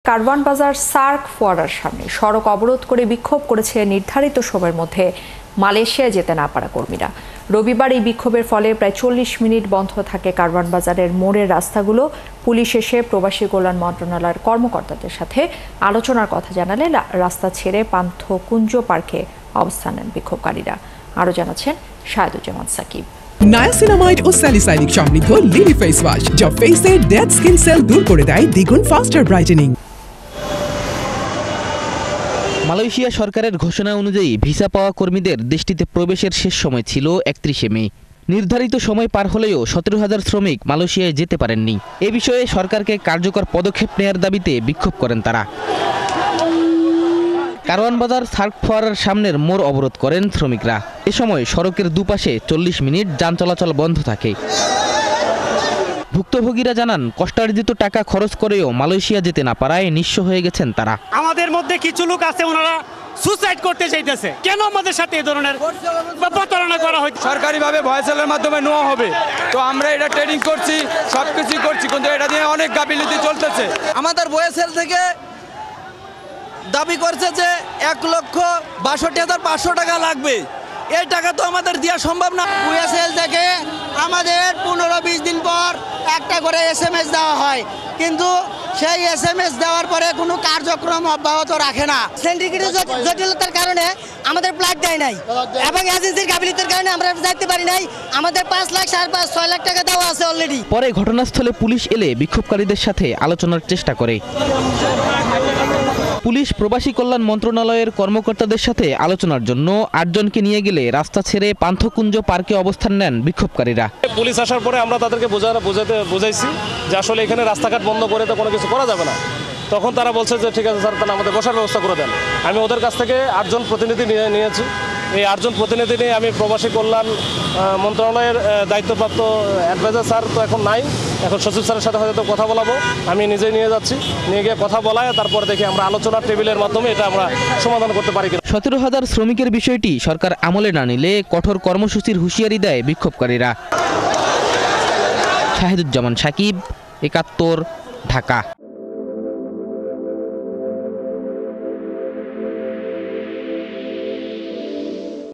কারওয়ান বাজার সার্ক ফোয়ারার সামনে সড়ক অবরোধ করে বিক্ষোভ করেছে নির্ধারিত সময়ের মধ্যে মালয়েশিয়ায় যেতে না পারা কর্মীরা। রবিবার এই বিক্ষোভের ফলে প্রায় 40 মিনিট বন্ধ থাকে কারওয়ান বাজারের মোড়ের রাস্তাগুলো। পুলিশ এসে প্রবাসী কল্যাণ মন্ত্রণালয়ের কর্মকর্তাদের সাথে আলোচনার কথা জানালে রাস্তা ছেড়ে পান্থকুঞ্জ পার্কে অবস্থান নেন বিক্ষোভকারীরা। আরও জানাচ্ছেন শাহেদুজ্জামান সাকিব। নায়াসিনামাইড ও স্যালিসাইলিক সমৃদ্ধ লিলি ফেস ওয়াশ যা ফেসের ডেড স্কিন সেল দূর করে দেয় দ্বিগুণ ফাস্টার ব্রাইটেনিং। মালয়েশিয়া সরকারের ঘোষণা অনুযায়ী ভিসা পাওয়া কর্মীদের দেশটিতে প্রবেশের শেষ সময় ছিল 31 মে। নির্ধারিত সময় পার হলেও 17,000 শ্রমিক মালয়েশিয়ায় যেতে পারেননি। এ বিষয়ে সরকারকে কার্যকর পদক্ষেপ নেয়ার দাবিতে বিক্ষোভ করেন তারা। কারওয়ান বাজার সার্ক ফোয়ারার সামনের মোড় অবরোধ করেন শ্রমিকরা। এ সময় সড়কের দুপাশে 40 মিনিট যান চলাচল বন্ধ থাকে। ভুক্তভোগীরা জানান, কষ্টার্জিত টাকা খরচ করেও মালয়েশিয়া যেতে না পারায় নিঃস্ব হয়ে গেছেন তারা। আমাদের মধ্যে কিছু লোক আছে, ওনারা সুসাইড করতে চাইতেছে। কেন আমাদের সাথে এই ধরনের প্রতারণা করা হয়? সরকারিভাবে ভয়েসেলের মাধ্যমে নেওয়া হবে, তো আমরা এটা ট্রেনিং করছি, সবকিছুই করছি, কিন্তু এটা দিয়ে অনেক গাফিলতি চলতেছে। আমাদের ভয়েসেল থেকে দাবি করছে যে 1,62,500 টাকা লাগবে। এই টাকা তো আমাদের দেওয়া সম্ভব না। ভয়েসেল থেকে আমাদের 15-20 দিন পর একটা করে SMS দেওয়া হয়, কিন্তু সেই SMS দেওয়ার পরে কোনো কার্যক্রম অব্যাহত রাখে না। সিন্ডিকেটের জটিলতার কারণে আমাদের প্লাট দেয় নাই এবং এজেন্সির গাফিলতির কারণে আমরা যাইতে পারি নাই। আমাদের 5 লাখ, 5.5, 6 লাখ টাকা দেওয়া আছে অলরেডি। পরে ঘটনাস্থলে পুলিশ এলে বিক্ষোভকারীদের সাথে আলোচনার চেষ্টা করে। পুলিশ প্রবাসী কল্যাণ মন্ত্রণালয়ের কর্মকর্তাদের সাথে আলোচনার জন্য 8 জনকে নিয়ে গেলে রাস্তা ছেড়ে পান্থকুঞ্জ পার্কে অবস্থান নেন বিক্ষোভকারীরা। পুলিশ আসার পরে আমরা তাদেরকে বুঝাইছি যে আসলে এখানে রাস্তাঘাট বন্ধ করে তো কোনো কিছু করা যাবে না। তখন তারা বলছে যে ঠিক আছে স্যার, তাহলে আমাদের বসার ব্যবস্থা করে দেন। আমি ওদের কাছ থেকে 8 জন প্রতিনিধি নিয়েছি। এই 8 জন প্রতিনিধি নিয়ে আমি প্রবাসী কল্যাণ মন্ত্রণালয়ের দায়িত্বপ্রাপ্ত অ্যাডভাইজার স্যার তো এখন নাই, এখন সচিব স্যারের সাথে হয়তো কথা বলাবো। আমি নিজেই নিয়ে যাচ্ছি, নিয়ে গিয়ে কথা বলায় তারপরে দেখি আমরা আলোচনার টেবিলের মাধ্যমে এটা আমরা সমাধান করতে পারি। 17,000 শ্রমিকের বিষয়টি সরকার আমলে না নিলে কঠোর কর্মসূচির হুঁশিয়ারি দেয় বিক্ষোভকারীরা। শাহেদুজ্জামান সাকিব, 71, ঢাকা।